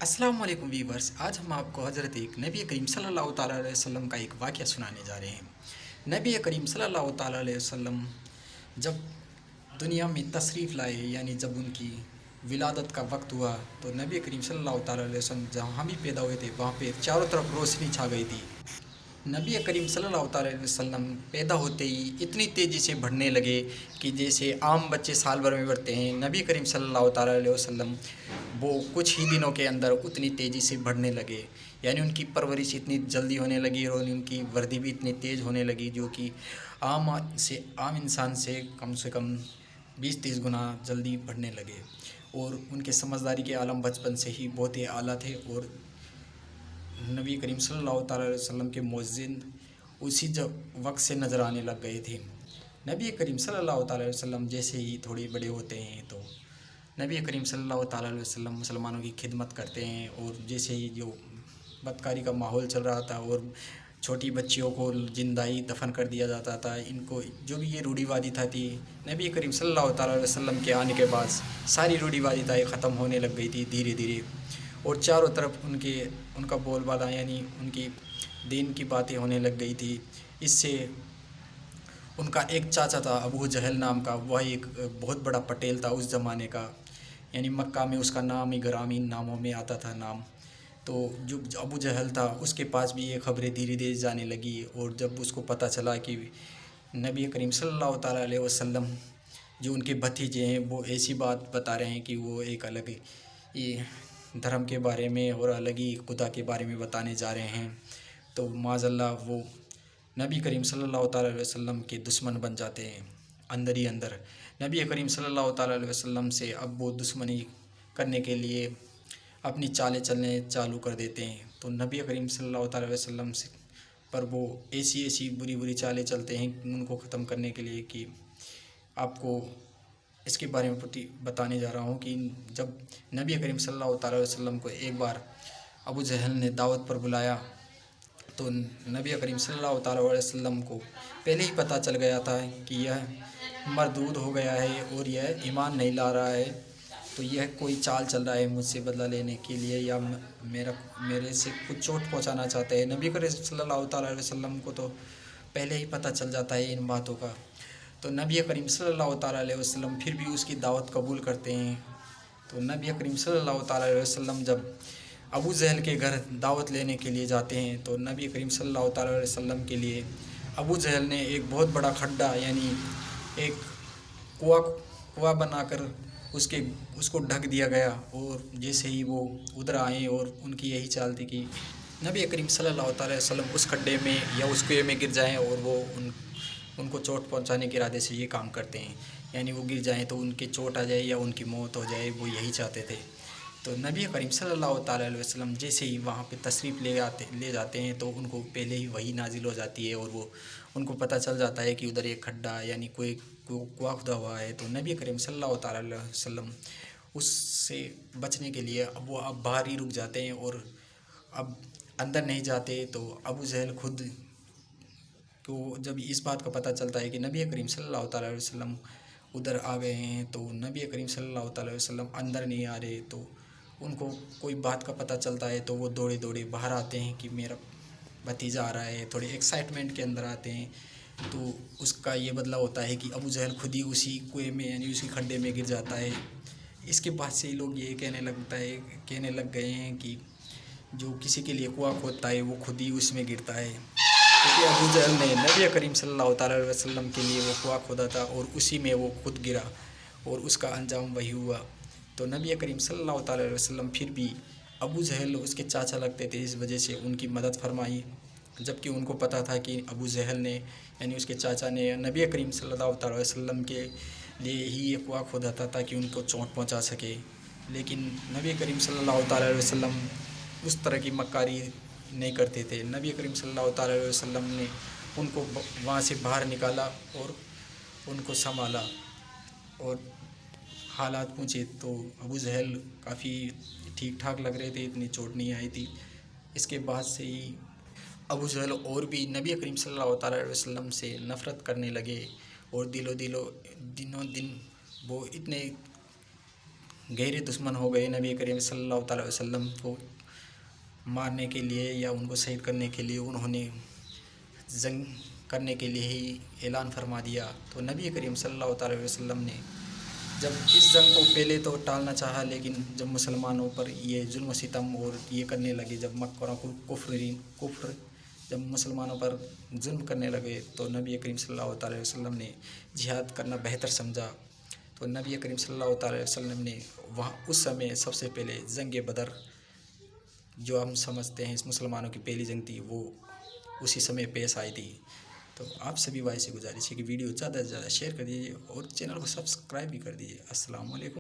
अस्सलाम वालेकुम वीवर्स। आज हम आपको हज़रत एक नबी करीम सल्लल्लाहु ताला अलैहि वसल्लम का एक वाक़या सुनाने जा रहे हैं। नबी करीम सल्लल्लाहु ताला अलैहि वसल्लम जब दुनिया में तशरीफ़ लाए, यानी जब उनकी विलादत का वक्त हुआ, तो नबी करीम सल्लल्लाहु ताला अलैहि वसल्लम जहाँ हम ही पैदा हुए थे वहाँ पे चारों तरफ रोशनी छा गई थी। नबी करीम सल्लल्लाहु अलैहि वसल्लम पैदा होते ही इतनी तेज़ी से बढ़ने लगे कि जैसे आम बच्चे साल भर में बढ़ते हैं, नबी करीम सल्लल्लाहु अलैहि वसल्लम वो कुछ ही दिनों के अंदर उतनी तेज़ी से बढ़ने लगे। यानी उनकी परवरिश इतनी जल्दी होने लगी और उनकी वर्दी भी इतनी तेज़ होने लगी, जो कि आम इंसान से कम 20-30 गुना जल्दी बढ़ने लगे। और उनके समझदारी के आलम बचपन से ही बहुत ही आला थे, और नबी करीम सल्लल्लाहु अलैहि वसल्लम के मुअज्जिन उसी जब वक्त से नज़र आने लग गए थे। नबी करीम सल्लल्लाहु अलैहि वसल्लम जैसे ही थोड़े बड़े होते हैं तो नबी करीम सल्लल्लाहु अलैहि वसल्लम मुसलमानों की खिदमत करते हैं। और जैसे ही जो बदकारी का माहौल चल रहा था और छोटी बच्चियों को जिंदाई दफन कर दिया जाता था, इनको जो भी ये रूढ़िवादिता थी, नबी करीम सल्लल्लाहु अलैहि वसल्लम के आने के बाद सारी रूढ़िवादिताएँ ख़त्म होने लग गई थी धीरे धीरे। और चारों तरफ उनका बोलबाला, यानी उनकी दीन की बातें होने लग गई थी। इससे उनका एक चाचा था अबू जहल नाम का, वह एक बहुत बड़ा पटेल था उस ज़माने का, यानी मक्का में उसका नाम ही ग्रामीण नामों में आता था नाम। तो जो अबू जहल था उसके पास भी ये खबरें धीरे धीरे जाने लगी, और जब उसको पता चला कि नबी करीम सल्लल्लाहु ताला अलैहि वसल्लम जो उनके भतीजे हैं वो ऐसी बात बता रहे हैं कि वो एक अलग ये धर्म के बारे में और अलग ही खुदा के बारे में बताने जा रहे हैं, तो माज़अल्लाह वो नबी करीम सल्लल्लाहु अलैहि वसल्लम के दुश्मन बन जाते हैं अंदर ही अंदर। नबी करीम सल्लल्लाहु अलैहि वसल्लम से अब वो दुश्मनी करने के लिए अपनी चालें चलने चालू कर देते हैं। तो नबी करीम सल्लल्लाहु अलैहि वसल्लम से पर वो ऐसी ऐसी बुरी बुरी चालें चलते हैं उनको ख़त्म करने के लिए कि आपको इसके बारे में बताने जा रहा हूँ कि जब नबी करीम सल्लल्लाहु अलैहि वसल्लम को एक बार अबू जहल ने दावत पर बुलाया, तो नबी करीम सल्लल्लाहु अलैहि वसल्लम को पहले ही पता चल गया था कि यह मरदूद हो गया है और यह ईमान नहीं ला रहा है, तो यह कोई चाल चल रहा है मुझसे बदला लेने के लिए, या मेरे से कुछ चोट पहुंचाना चाहते हैं। नबी करीम सल्लल्लाहु अलैहि वसल्लम को तो पहले ही पता चल जाता है इन बातों का। तो नबी करीम सल्लल्लाहु अलैहि वसल्लम फिर भी उसकी दावत कबूल करते हैं। तो नबी करीम सल्लल्लाहु अलैहि वसल्लम जब अबू जहल के घर दावत लेने के लिए जाते हैं, तो नबी करीम सल्लल्लाहु अलैहि वसल्लम के लिए अबू जहल ने एक बहुत बड़ा खड्डा, यानी एक कुआं कुआं बनाकर उसको ढक दिया गया। और जैसे ही वो उधर आए, और उनकी यही चाल थी कि नबी करीम सल्लल्लाहु अलैहि वसल्लम उस खड्डे में या उस कुएं में गिर जाएं, और वो उनको चोट पहुंचाने के इरादे से ये काम करते हैं, यानी वो गिर जाएं तो उनके चोट आ जाए या उनकी मौत हो जाए, वो यही चाहते थे। तो नबी करीम सल्लल्लाहु अलैहि वसल्लम जैसे ही वहाँ पे तशरीफ़ ले जाते हैं, तो उनको पहले ही वही नाजिल हो जाती है, और वो उनको पता चल जाता है कि उधर एक खड्डा, यानी कोई कुआं खुदा हुआ है। तो नबी करीम सल्लल्लाहु अलैहि वसल्लम उससे बचने के लिए अब बाहर ही रुक जाते हैं, और अब अंदर नहीं जाते। तो अबू जहल खुद को जब इस बात का पता चलता है कि नबी करीम सल्लल्लाहु अलैहि वसल्लम उधर आ गए हैं, तो नबी करीम सल्लल्लाहु अलैहि वसल्लम अंदर नहीं आ रहे, तो उनको कोई बात का पता चलता है, तो वो दौड़े दौड़े बाहर आते हैं कि मेरा भतीजा आ रहा है। थोड़े एक्साइटमेंट के अंदर आते हैं, तो उसका ये बदला होता है कि अबू जहल खुद ही उसी कुएं में, यानी उसी खड्डे में गिर जाता है। इसके बाद से ही लोग ये कहने लग गए हैं कि जो किसी के लिए कुआं खोदता है वो खुद ही उसमें गिरता है, क्योंकि अबू जहल ने नबी करीम सल्लल्लाहु अलैहि वसल्लम के लिए वो कुआं खोदा था और उसी में वो खुद गिरा, और उसका अंजाम वही हुआ। तो नबी करीम सल्लल्लाहु अलैहि वसल्लम फिर भी अबू जहल उसके चाचा लगते थे, इस वजह से उनकी मदद फरमाई, जबकि उनको पता था कि अबू जहल ने, यानी उसके चाचा ने, नबी करीम सल्लल्लाहु अलैहि वसल्लम के लिए ही ये कुआं खोदा था ताकि उनको चोट पहुंचा सके। लेकिन नबी करीम सल्लल्लाहु अलैहि वसल्लम उस तरह की मक्कारी नहीं करते थे। नबी करीम सल्लल्लाहु अलैहि वसल्लम ने उनको वहाँ से बाहर निकाला और उनको संभाला, और हालात पूछे तो अबू जहल काफ़ी ठीक ठाक लग रहे थे, इतनी चोट नहीं आई थी। इसके बाद से ही अबू जहल और भी नबी करीम सल्लल्लाहु अलैहि वसल्लम से नफ़रत करने लगे, और दिनों दिन वो इतने गहरे दुश्मन हो गए नबी करीम सल्लल्लाहु अलैहि वसल्लम को मारने के लिए या उनको शहीद करने के लिए, उन्होंने जंग करने के लिए ही ऐलान फरमा दिया। तो नबी करीम सल्लल्लाहु अलैहि वसल्लम ने जब इस जंग को पहले तो टालना चाहा, लेकिन जब मुसलमानों पर ये जुल्म सितम और ये करने लगे, जब मक्का कुफ्र जब मुसलमानों पर जुल्म करने लगे, तो नबी करीम सल्लल्लाहु अलैहि वसल्लम ने जिहाद करना बेहतर समझा। तो नबी करीम सल्लल्लाहु अलैहि वसल्लम ने वहाँ उस समय सबसे पहले जंग बदर, जो हम समझते हैं इस मुसलमानों की पहली जंग थी, वो उसी समय पेश आई थी। तो आप सभी भाई से गुजारिश है कि वीडियो ज़्यादा से ज़्यादा शेयर कर दीजिए और चैनल को सब्सक्राइब भी कर दीजिए। अस्सलाम वालेकुम।